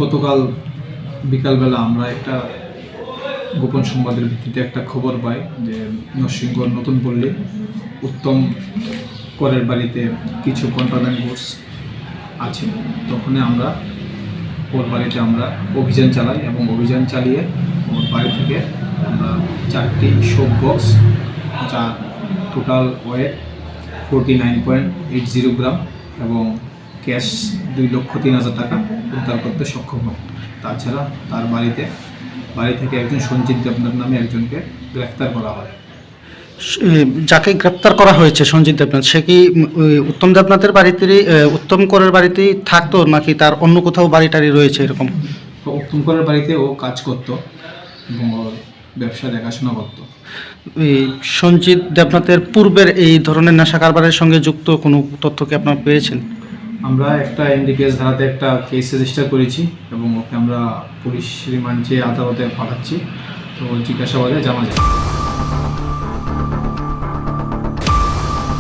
গতকাল বিকালবেলা আমরা একটা গোপন সংবাদের ভিত্তিতে একটা খবর পাই যে নরসিংগড় নতুন পল্লী উত্তম করের বাড়িতে কিছু কন্ট্রাব্যান্ড গুডস আছে। তখন আমরা ওর বাড়িতে আমরা অভিযান চালাই এবং অভিযান চালিয়ে ওর বাড়ি থেকে আমরা 4টি শোক বক্স, যা টোটাল ওয়েট 49.80 গ্রাম এবং ক্যাশ 2,03,000 টাকা উদ্ধার করতে সক্ষম হয়। তাছাড়া তার বাড়ি থেকে একজন সঞ্জিত দেবনাথ নামে একজনকে গ্রেফতার করা হয়। যাকে গ্রেপ্তার করা হয়েছে সঞ্জিত দেবনাথ, সে কি উত্তম দেবনাথের বাড়িতেই উত্তম করের বাড়িতেই থাকতো, নাকি তার অন্য কোথাও বাড়ি টাড়ি রয়েছে এরকম? তো উত্তম করের বাড়িতে ও কাজ করতো এবং ওর ব্যবসা দেখাশোনা করতো। এই সঞ্জিত দেবনাথের পূর্বের এই ধরনের নেশা কারবারের সঙ্গে যুক্ত কোনো তথ্য কি আপনারা পেয়েছেন? আমরা একটা এনডিপিএস ধারাতে একটা কেস রেজিস্টার করেছি এবং ওকে আমরা পুলিশ রিমান্ড চেয়ে আদালতে পাঠাচ্ছি। তো জিজ্ঞাসাবাদে জানা যায়।